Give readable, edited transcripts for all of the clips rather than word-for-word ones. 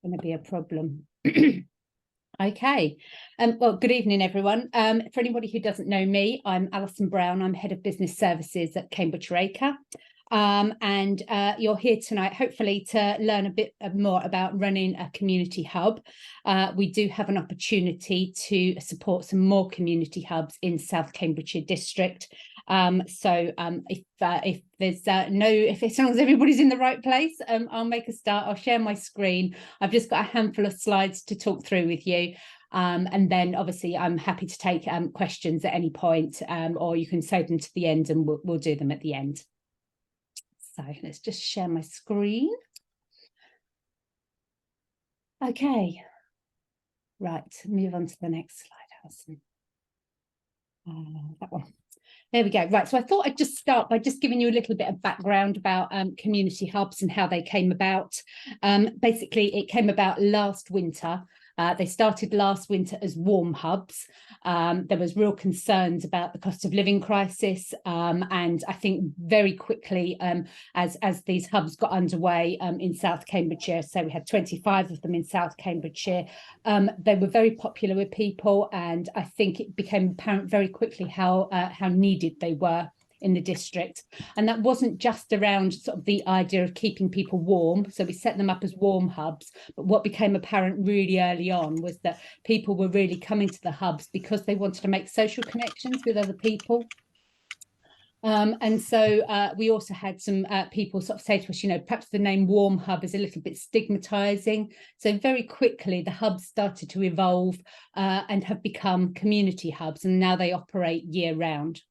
going to be a problem. Okay. Well, good evening, everyone. For anybody who doesn't know me, I'm Alison Brown. I'm Head of Business Services at Cambridgeshire Acre. And you're here tonight, hopefully, to learn a bit more about running a community hub. We do have an opportunity to support some more community hubs in South Cambridgeshire district. If there's if as long as everybody's in the right place, I'll make a start. I'll share my screen. I've just got a handful of slides to talk through with you. And then obviously I'm happy to take questions at any point, or you can save them to the end and we'll do them at the end. So let's just share my screen. Okay, right, move on to the next slide, Alison. That one. There we go. Right, so I thought I'd just start by just giving you a little bit of background about community hubs and how they came about. Basically, it came about last winter. They started last winter as warm hubs. There was real concerns about the cost of living crisis. And I think very quickly, as these hubs got underway in South Cambridgeshire, so we had 25 of them in South Cambridgeshire, they were very popular with people. And I think it became apparent very quickly how needed they were in the district. And that wasn't just around sort of the idea of keeping people warm. So we set them up as warm hubs. But what became apparent really early on was that people were really coming to the hubs because they wanted to make social connections with other people. And so we also had some people sort of say to us, you know, perhaps the name warm hub is a little bit stigmatizing. So very quickly, the hubs started to evolve and have become community hubs. And now they operate year round.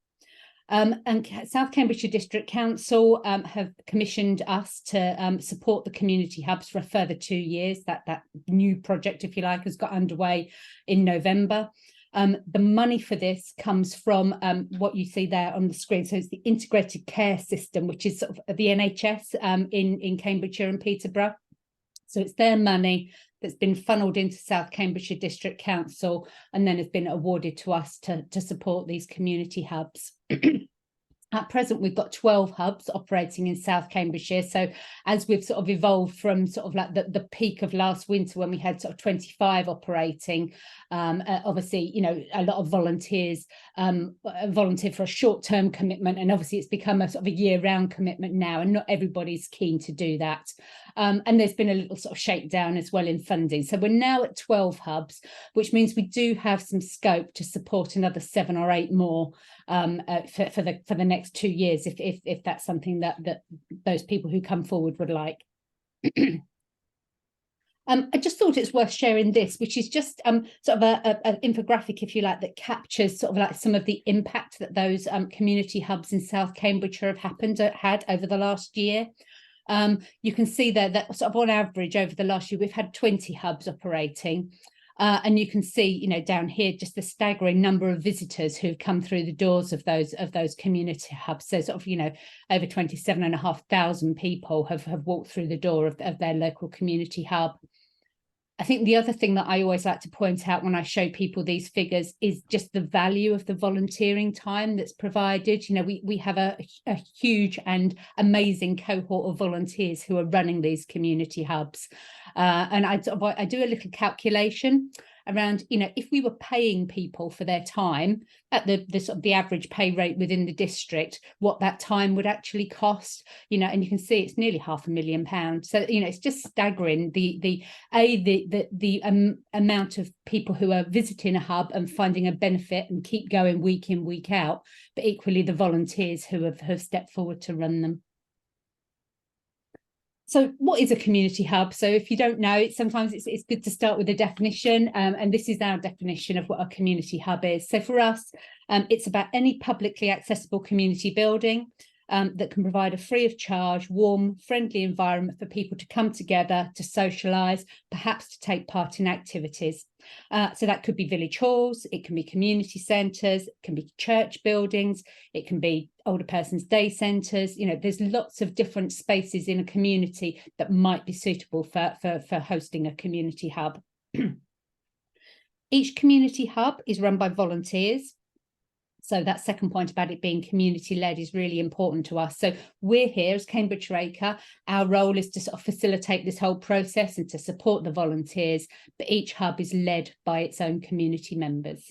And South Cambridgeshire District Council have commissioned us to support the community hubs for a further 2 years. That new project, if you like, has got underway in November. The money for this comes from what you see there on the screen. So it's the integrated care system, which is sort of the NHS in Cambridgeshire and Peterborough. So it's their money that's been funneled into South Cambridgeshire District Council and then has been awarded to us to support these community hubs. At present, we've got 12 hubs operating in South Cambridgeshire. So as we've sort of evolved from sort of like the peak of last winter when we had sort of 25 operating, obviously, you know, a lot of volunteers volunteer for a short-term commitment. And obviously it's become a sort of a year-round commitment now, and not everybody's keen to do that. And there's been a little sort of shakedown as well in funding. So we're now at 12 hubs, which means we do have some scope to support another 7 or 8 more for the next 2 years, if that's something that those people who come forward would like. I just thought it's worth sharing this, which is just sort of an infographic, if you like, that captures sort of like some of the impact that those community hubs in South Cambridgeshire have had over the last year. You can see there that sort of on average over the last year, we've had 20 hubs operating. And you can see, you know, down here, just the staggering number of visitors who've come through the doors of those community hubs. So sort of, you know, over 27,500 people have walked through the door of their local community hub. I think the other thing that I always like to point out when I show people these figures is just the value of the volunteering time that's provided. You know, we have a huge and amazing cohort of volunteers who are running these community hubs. And I do a little calculation around, you know, if we were paying people for their time at the sort of the average pay rate within the district, what that time would actually cost, you know, and you can see it's nearly £500,000. So, you know, it's just staggering the amount of people who are visiting a hub and finding a benefit and keep going week in, week out, but equally the volunteers who have stepped forward to run them. So what is a community hub? So if you don't know, sometimes it's good to start with a definition. And this is our definition of what a community hub is. So for us, it's about any publicly accessible community building that can provide a free of charge, warm, friendly environment for people to come together, to socialise, perhaps to take part in activities. So that could be village halls, it can be community centres, it can be church buildings, it can be older persons' day centres. You know, there's lots of different spaces in a community that might be suitable for hosting a community hub. Each community hub is run by volunteers. So that second point about it being community-led is really important to us. So we're here as Cambridgeshire Acre. Our role is to sort of facilitate this whole process and to support the volunteers, but each hub is led by its own community members.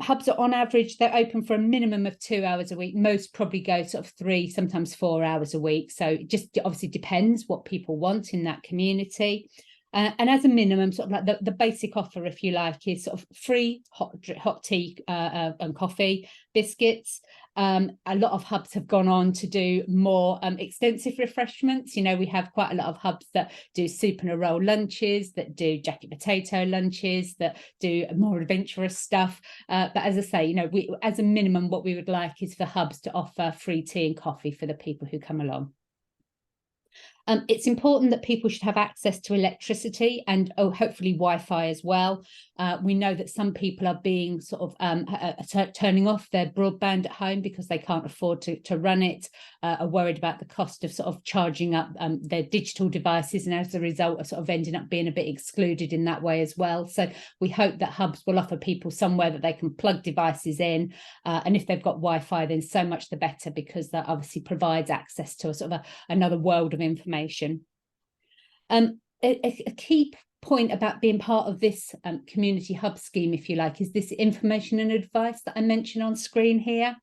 Hubs are on average, they're open for a minimum of 2 hours a week. Most probably go sort of 3, sometimes 4 hours a week. So it just obviously depends what people want in that community. And as a minimum, sort of like the basic offer, if you like, is sort of free hot tea and coffee, biscuits. A lot of hubs have gone on to do more extensive refreshments. You know, we have quite a lot of hubs that do soup and a roll lunches, that do jacket potato lunches, that do more adventurous stuff. But as I say, you know, we, as a minimum, what we would like is for hubs to offer free tea and coffee for the people who come along. It's important that people should have access to electricity and hopefully Wi-Fi as well. We know that some people are being sort of turning off their broadband at home because they can't afford to run it, are worried about the cost of sort of charging up their digital devices, and as a result are sort of ending up being a bit excluded in that way as well. So we hope that hubs will offer people somewhere that they can plug devices in, and if they've got Wi-Fi, then so much the better, because that obviously provides access to a sort of another world of information. A key point about being part of this community hub scheme, if you like, is this information and advice that I mentioned on screen here.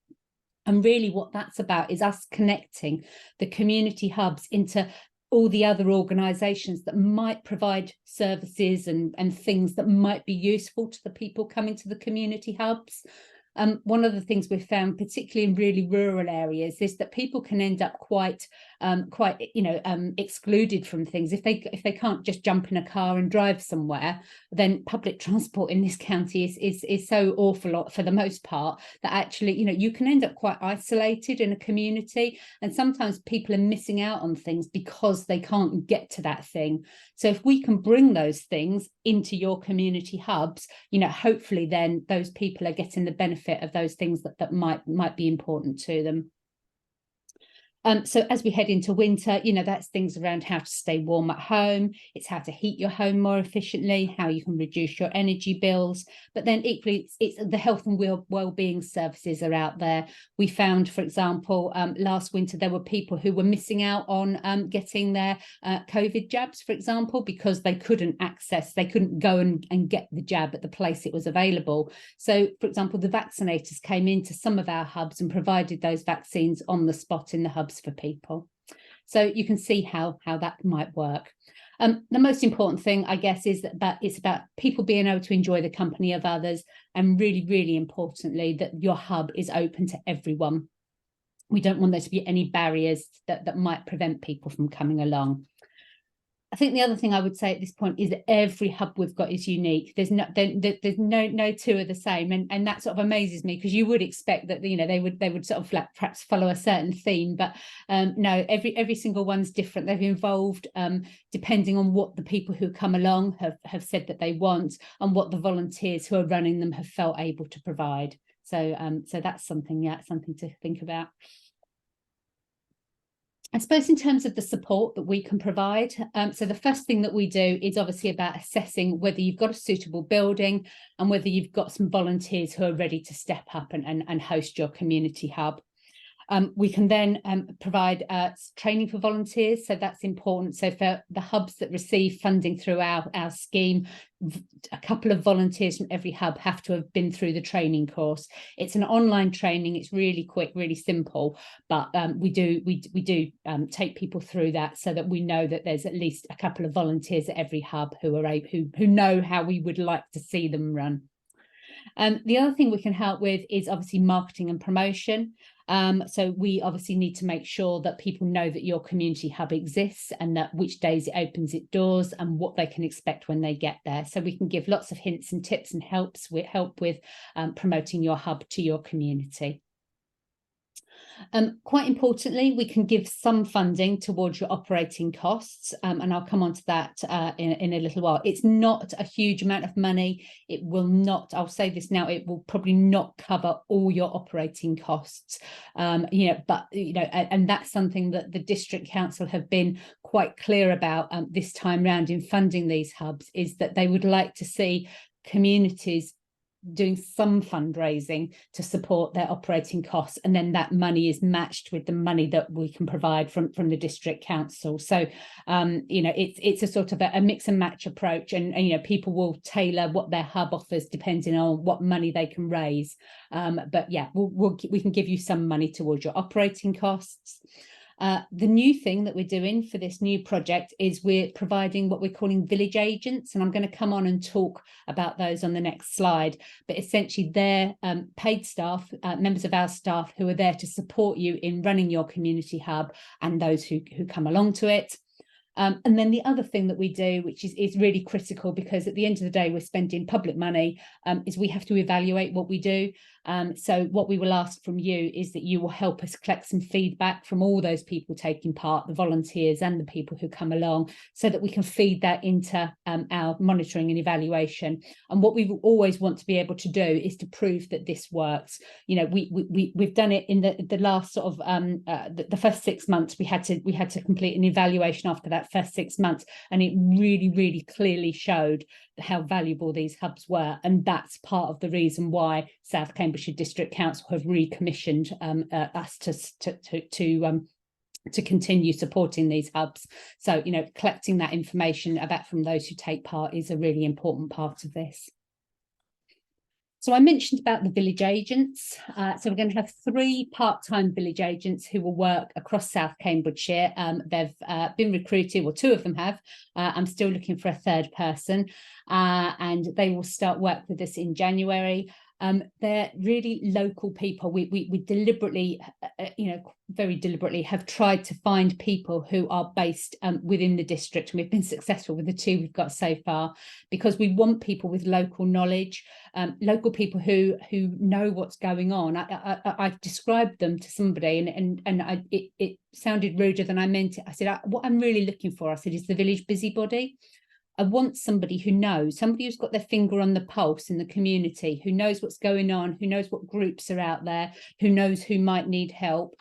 And really what that's about is us connecting the community hubs into all the other organisations that might provide services and things that might be useful to the people coming to the community hubs. One of the things we've found, particularly in really rural areas, is that people can end up quite excluded from things. If they can't just jump in a car and drive somewhere, then public transport in this county is so awful for the most part that actually, you know, you can end up quite isolated in a community, and sometimes people are missing out on things because they can't get to that thing. So if we can bring those things into your community hubs, you know, hopefully then those people are getting the benefit of those things that might be important to them. So as we head into winter, you know, that's things around how to stay warm at home. It's how to heat your home more efficiently, how you can reduce your energy bills. But then equally, it's the health and well-being services are out there. We found, for example, last winter, there were people who were missing out on getting their COVID jabs, for example, because they couldn't go and get the jab at the place it was available. So, for example, the vaccinators came into some of our hubs and provided those vaccines on the spot in the hubs for people. So you can see how that might work. The most important thing, I guess, is that it's about people being able to enjoy the company of others, and really, really importantly, that your hub is open to everyone. We don't want there to be any barriers that might prevent people from coming along. I think the other thing I would say at this point is that every hub we've got is unique. There's no two are the same, and that sort of amazes me, because you would expect that, you know, they would sort of like perhaps follow a certain theme, but no, every single one's different. They've evolved depending on what the people who come along have said that they want, and what the volunteers who are running them have felt able to provide. So so that's something to think about. I suppose in terms of the support that we can provide, so the first thing that we do is obviously about assessing whether you've got a suitable building and whether you've got some volunteers who are ready to step up and host your community hub. We can then provide training for volunteers, so that's important. So for the hubs that receive funding through our scheme, a couple of volunteers from every hub have to have been through the training course. It's an online training, it's really quick, really simple, but we do take people through that, so that we know that there's at least a couple of volunteers at every hub who know how we would like to see them run. The other thing we can help with is obviously marketing and promotion. So we obviously need to make sure that people know that your community hub exists, and that which days it opens its doors and what they can expect when they get there. So we can give lots of hints and tips and help with promoting your hub to your community. Quite importantly, we can give some funding towards your operating costs, and I'll come on to that in a little while. It's not a huge amount of money. It will not, I'll say this now, it will probably not cover all your operating costs, but and that's something that the District Council have been quite clear about this time round in funding these hubs, is that they would like to see communities doing some fundraising to support their operating costs, and then that money is matched with the money that we can provide from the district council. So it's a sort of a mix and match approach, and people will tailor what their hub offers depending on what money they can raise. But yeah, we can give you some money towards your operating costs. The new thing that we're doing for this new project is we're providing what we're calling village agents, and I'm going to come on and talk about those on the next slide. But essentially they're paid staff, members of our staff who are there to support you in running your community hub and those who come along to it. And then the other thing that we do, which is really critical, because at the end of the day, we're spending public money, is we have to evaluate what we do. So what we will ask from you is that you will help us collect some feedback from all those people taking part, the volunteers and the people who come along, so that we can feed that into our monitoring and evaluation. And what we always want to be able to do is to prove that this works. We've done it in the last sort of the first 6 months. We had to complete an evaluation after that first 6 months, and it really clearly showed how valuable these hubs were. And that's part of the reason why South Cambridgeshire District Council have recommissioned us to continue supporting these hubs. So collecting that information from those who take part is a really important part of this. So I mentioned about the village agents. So we're going to have 3 part-time village agents who will work across South Cambridgeshire. They've been recruited, or 2 of them have. I'm still looking for a 3rd person, and they will start work with us in January. They're really local people. We deliberately, very deliberately have tried to find people who are based within the district. And we've been successful with the 2 we've got so far, because we want people with local knowledge, local people who know what's going on. I described them to somebody, and it sounded ruder than I meant it. I said, what I'm really looking for, I said, is the village busybody. I want somebody who knows, somebody who's got their finger on the pulse in the community, who knows what's going on, who knows what groups are out there, who knows who might need help,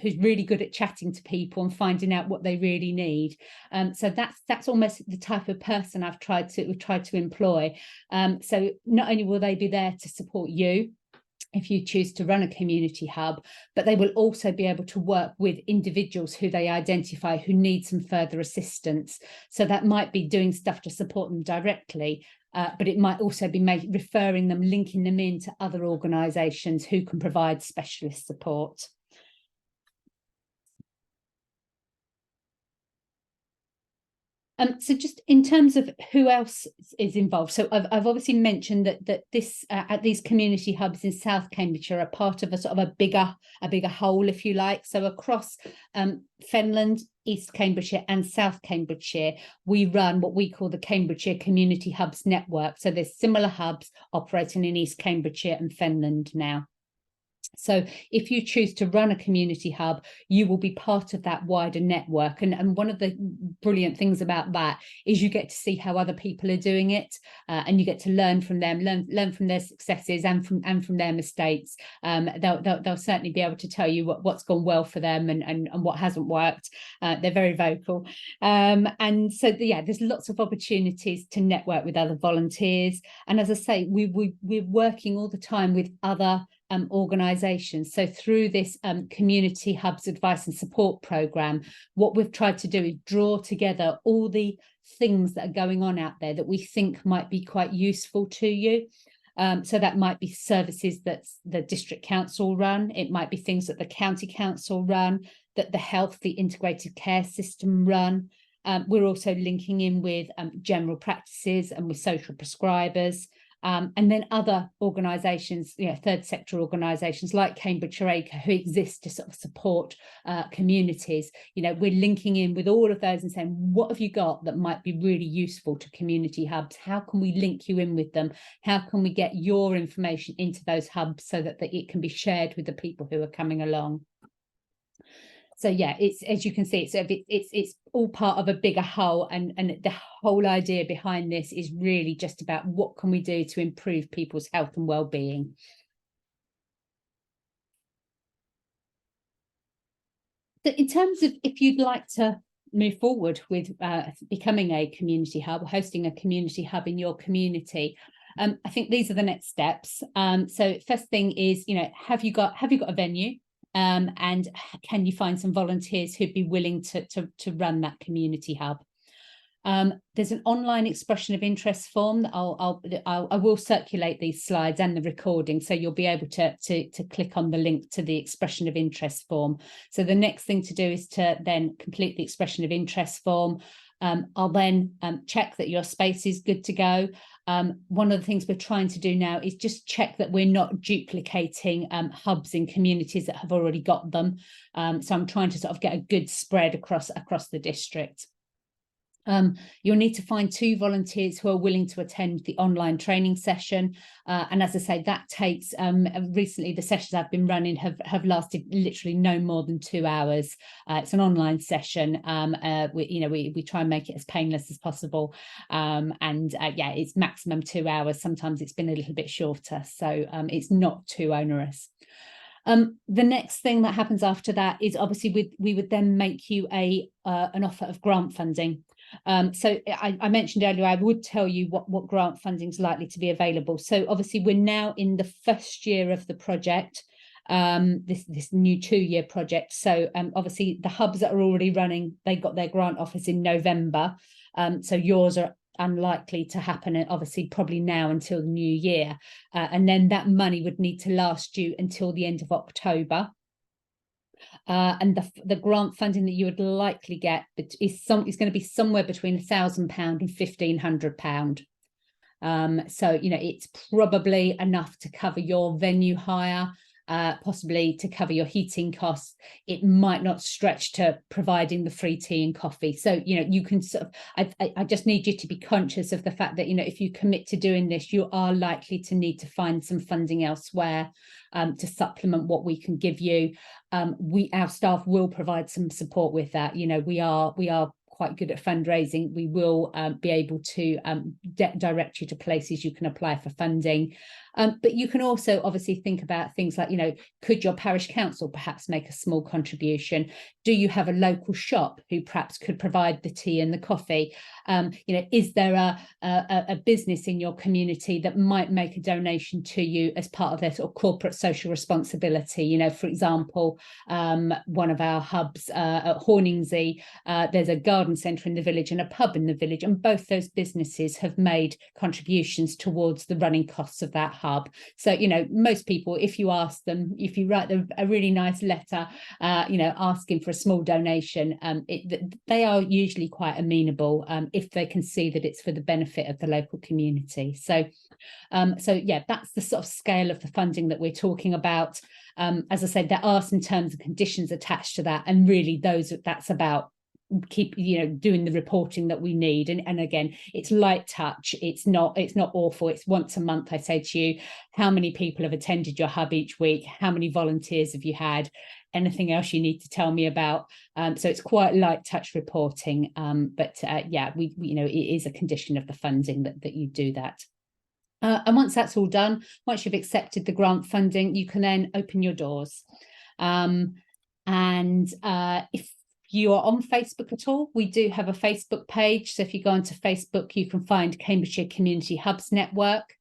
who's really good at chatting to people and finding out what they really need. So that's almost the type of person we've tried to employ. So not only will they be there to support you if you choose to run a community hub, but they will also be able to work with individuals who they identify who need some further assistance. So that might be doing stuff to support them directly, but it might also be referring them, linking them into other organisations who can provide specialist support. So just in terms of who else is involved, so I've obviously mentioned that this at these community hubs in South Cambridgeshire are part of a sort of a bigger whole, if you like. So across Fenland, East Cambridgeshire and South Cambridgeshire, we run what we call the Cambridgeshire Community Hubs Network. So there's similar hubs operating in East Cambridgeshire and Fenland now. So if you choose to run a community hub, you will be part of that wider network. And one of the brilliant things about that is you get to see how other people are doing it, and you get to learn from them, learn from their successes and from their mistakes. They'll certainly be able to tell you what's gone well for them and what hasn't worked. They're very vocal. And so, there's lots of opportunities to network with other volunteers. And as I say, we're working all the time with other organisations. So through this Community Hubs Advice and Support programme, what we've tried to do is draw together all the things that are going on out there that we think might be quite useful to you. So that might be services that the district council run. It might be things that the county council run, that the health, the integrated care system run. We're also linking in with general practices and with social prescribers. And then other organisations, third sector organisations like Cambridgeshire Acre, who exist to sort of support communities. We're linking in with all of those and saying, what have you got that might be really useful to community hubs? How can we link you in with them? How can we get your information into those hubs so that it can be shared with the people who are coming along? So it's, as you can see, it's all part of a bigger whole, and the whole idea behind this is really just about what can we do to improve people's health and well-being. So in terms of if you'd like to move forward with becoming a community hub, hosting a community hub in your community, I think these are the next steps. So first thing is, have you got a venue? And can you find some volunteers who'd be willing to run that community hub? There's an online expression of interest form that I will circulate these slides and the recording, so you'll be able to click on the link to the expression of interest form. So the next thing to do is to then complete the expression of interest form. I'll then check that your space is good to go. One of the things we're trying to do now is just check that we're not duplicating hubs in communities that have already got them. So I'm trying to sort of get a good spread across the district. You'll need to find 2 volunteers who are willing to attend the online training session. And as I say, that takes, recently the sessions I've been running have lasted literally no more than 2 hours. It's an online session. We try and make it as painless as possible. Yeah, it's maximum 2 hours. Sometimes it's been a little bit shorter, so it's not too onerous. The next thing that happens after that is obviously we would then make you an offer of grant funding. So I mentioned earlier, I would tell you what grant funding is likely to be available. So obviously we're now in the first year of the project, this new 2-year project. So obviously the hubs that are already running, they got their grant offers in November. So yours are unlikely to happen, obviously probably now until the new year. And then that money would need to last you until the end of October. And the grant funding that you would likely get is going to be somewhere between £1,000 and £1,500. So it's probably enough to cover your venue hire, possibly to cover your heating costs. It might not stretch to providing the free tea and coffee. So you can sort of, I just need you to be conscious of the fact that if you commit to doing this, you are likely to need to find some funding elsewhere to supplement what we can give you. Our staff will provide some support with that. We are quite good at fundraising. We will be able to direct you to places you can apply for funding. But you can also obviously think about things like, could your parish council perhaps make a small contribution? Do you have a local shop who perhaps could provide the tea and the coffee? Is there a business in your community that might make a donation to you as part of their sort of corporate social responsibility? For example, one of our hubs at Horningsea, there's a garden centre in the village and a pub in the village, and both those businesses have made contributions towards the running costs of that hub. So most people, if you ask them, if you write them a really nice letter asking for a small donation, they are usually quite amenable if they can see that it's for the benefit of the local community. So yeah, that's the sort of scale of the funding that we're talking about. As I said, there are some terms and conditions attached to that, and really that's about keep doing the reporting that we need, and again, it's light touch. It's not awful. It's once a month. I say to you, how many people have attended your hub each week? How many volunteers have you had? Anything else you need to tell me about? So it's quite light touch reporting, but yeah, we it is a condition of the funding that you do that. And once that's all done, once you've accepted the grant funding, you can then open your doors. If you are on Facebook at all, we do have a Facebook page. So if you go onto Facebook, you can find Cambridgeshire Community Hubs Network.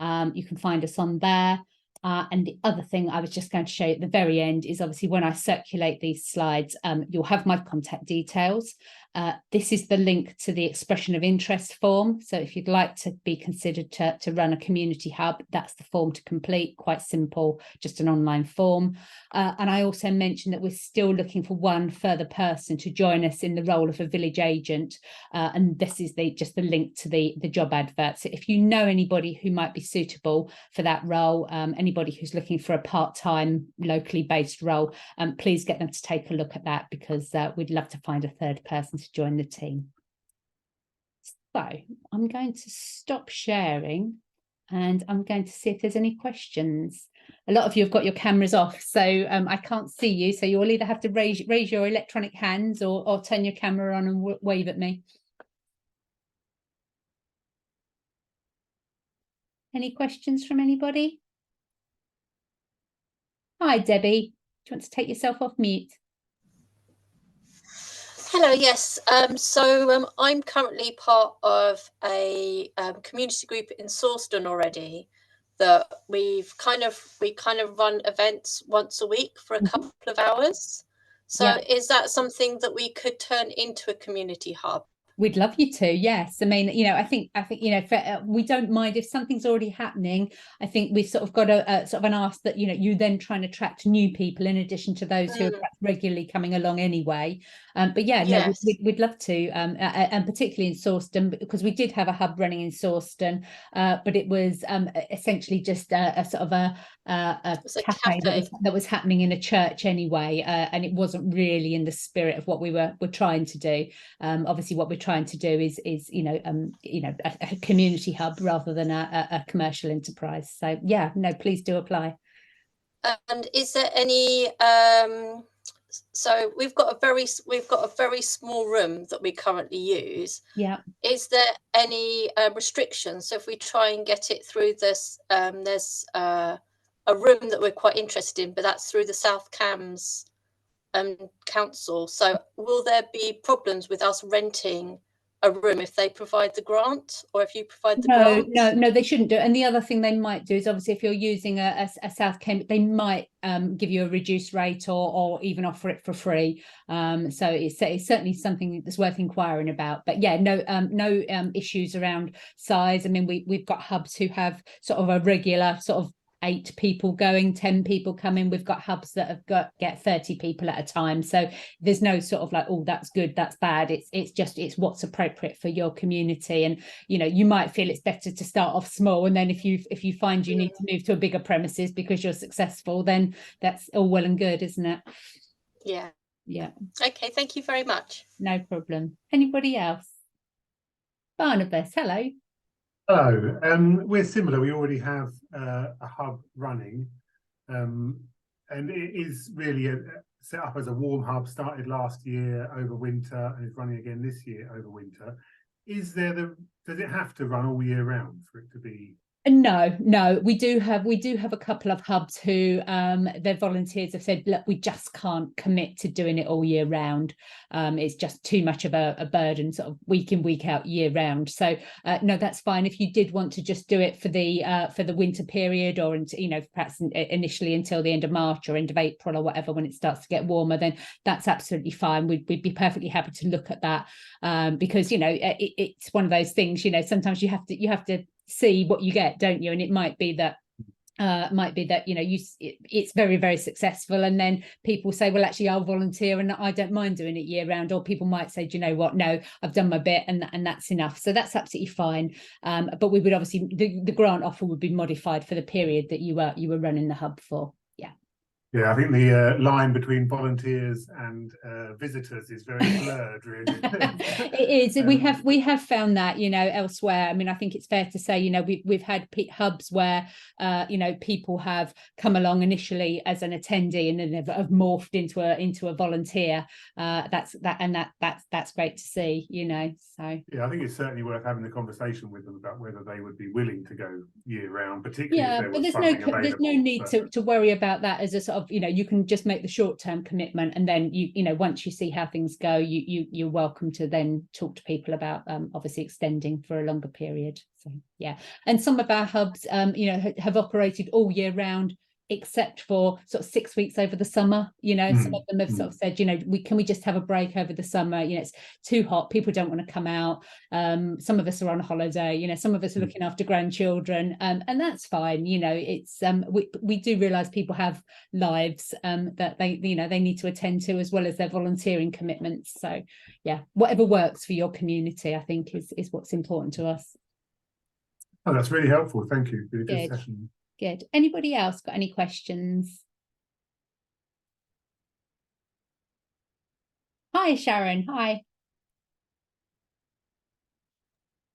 You can find us on there. And the other thing I was just going to show you at the very end is obviously when I circulate these slides, you'll have my contact details. This is the link to the expression of interest form. So if you'd like to be considered to run a community hub, that's the form to complete. Quite simple, just an online form. And I also mentioned that we're still looking for one further person to join us in the role of a village agent. And this is just the link to the job advert. So if you know anybody who might be suitable for that role, anybody who's looking for a part-time, locally based role, please get them to take a look at that, because we'd love to find a third person to join the team. So I'm going to stop sharing and I'm going to see if there's any questions. A lot of you have got your cameras off, so I can't see you. So you'll either have to raise your electronic hands or turn your camera on and wave at me. Any questions from anybody? Hi, Debbie. Do you want to take yourself off mute? Hello, yes. I'm currently part of a community group in Sawston already that we kind of run events once a week for a couple of hours. So Yeah. is that something that we could turn into a community hub? We'd love you to, yes. I mean, I think, we don't mind if something's already happening. I think we've sort of got a sort of an ask that, you then try and attract new people in addition to those who are regularly coming along anyway. But yeah, no, Yes. we'd love to, and particularly in Sawston, because we did have a hub running in Sawston, but it was essentially just a sort of a cafe that was happening in a church anyway, and it wasn't really in the spirit of what we're trying to do. Obviously, what we're trying to do is a community hub rather than a commercial enterprise. So yeah, no, please do apply. And is there any so we've got a very small room that we currently use. Yeah. Is there any restrictions? So if we try and get it through this, there's a room that we're quite interested in, but that's through the South Cambs council. So will there be problems with us renting a room if they provide the grant, or if you provide the grant? No, they shouldn't do it. And the other thing they might do is, obviously, if you're using a South Cambridge, they might give you a reduced rate or even offer it for free. So it's certainly something that's worth inquiring about. But yeah, no issues around size. I mean, we've got hubs who have sort of a regular sort of 8 people going, 10 people coming. We've got hubs that have get 30 people at a time. So there's no sort of like, oh, that's good, that's bad. It's what's appropriate for your community. And you might feel it's better to start off small, and then if you find you need to move to a bigger premises because you're successful, then that's all well and good, isn't it? Yeah. Okay, thank you very much. No problem. Anybody else? Barnabas, hello. Hello, we're similar. We already have a hub running, and it is really set up as a warm hub. Started last year over winter and is running again this year over winter. Does it have to run all year round for it to be? No, we do have a couple of hubs who their volunteers have said, look, we just can't commit to doing it all year round. It's just too much of a burden, sort of week in, week out, year round. So no, that's fine. If you did want to just do it for the winter period, or perhaps initially until the end of March or end of April or whatever, when it starts to get warmer, then that's absolutely fine. We'd be perfectly happy to look at that, because it's one of those things. Sometimes you have to see what you get, don't you? And it might be that it's very, very successful, and then people say, well, actually I'll volunteer and I don't mind doing it year round. Or people might say, do you know what, no, I've done my bit and that's enough. So that's absolutely fine. But we would obviously, the grant offer would be modified for the period that you were running the hub for. Yeah, I think the line between volunteers and visitors is very blurred, really. It is. We have found that, elsewhere. I mean, I think it's fair to say, we've had hubs where, people have come along initially as an attendee and then have morphed into a volunteer. That's great to see, So yeah, I think it's certainly worth having the conversation with them about whether they would be willing to go year round, particularly if there was funding available. There's no need to worry about that as a sort of, you can just make the short-term commitment, and then once you see how things go, you're welcome to then talk to people about obviously extending for a longer period. So yeah, and some of our hubs have operated all year round, except for sort of 6 weeks over the summer. Some of them have sort of said, can we just have a break over the summer? It's too hot, people don't want to come out. Some of us are on holiday, some of us are looking after grandchildren, and that's fine. It's we do realize people have lives that they need to attend to, as well as their volunteering commitments. So yeah, whatever works for your community, I think is what's important to us. Oh, that's really helpful. Thank you. Really good session. Good. Anybody else got any questions? Hi, Sharon. Hi.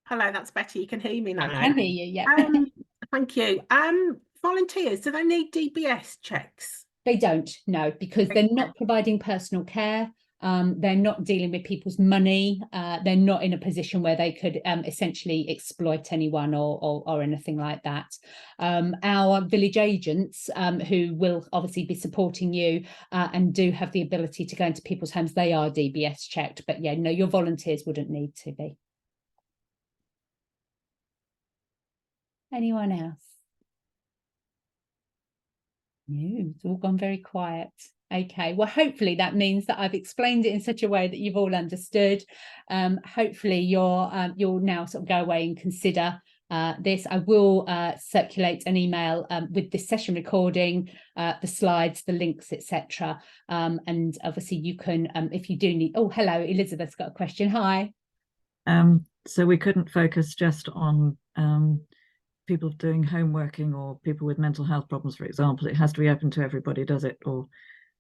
Hello, that's Betty. You can hear me now. I can hear you, yeah. Thank you. Volunteers, do they need DBS checks? They don't, no, because they're not providing personal care. They're not dealing with people's money. They're not in a position where they could essentially exploit anyone or anything like that. Our village agents, who will obviously be supporting you and do have the ability to go into people's homes, they are DBS checked. But yeah, no, your volunteers wouldn't need to be. Anyone else? No, it's all gone very quiet. Okay, well, hopefully that means that I've explained it in such a way that you've all understood. Hopefully you'll now sort of go away and consider this. I will circulate an email with this session recording, the slides, the links, etc. And obviously you can, if you do need. Oh, hello, Elizabeth's got a question. Hi. So we couldn't focus just on people doing home working or people with mental health problems, for example. It has to be open to everybody, does it? Or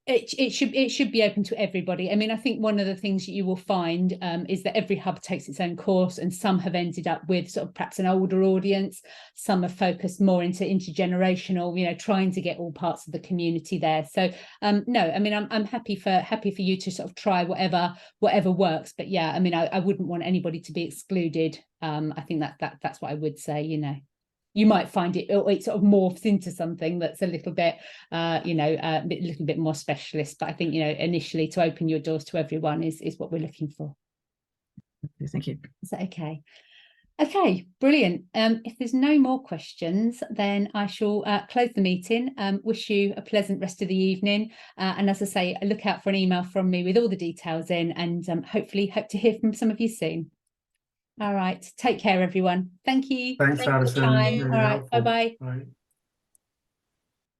it should be open to everybody. I mean, I think one of the things that you will find is that every hub takes its own course, and some have ended up with sort of perhaps an older audience. Some have focused more into intergenerational, you know, trying to get all parts of the community there. So no, I mean, I'm happy for you to sort of try whatever works. But yeah, I mean, I wouldn't want anybody to be excluded. I think that's what I would say, you know. You might find it sort of morphs into something that's a little bit, you know, a little bit more specialist. But I think, you know, initially to open your doors to everyone is what we're looking for. Thank you. Is that okay? Okay, brilliant. If there's no more questions, then I shall close the meeting. Wish you a pleasant rest of the evening. And as I say, look out for an email from me with all the details in, and hopefully hope to hear from some of you soon. All right. Take care, everyone. Thank you. Thanks, Alison. All right. Really helpful. Bye-bye. Bye.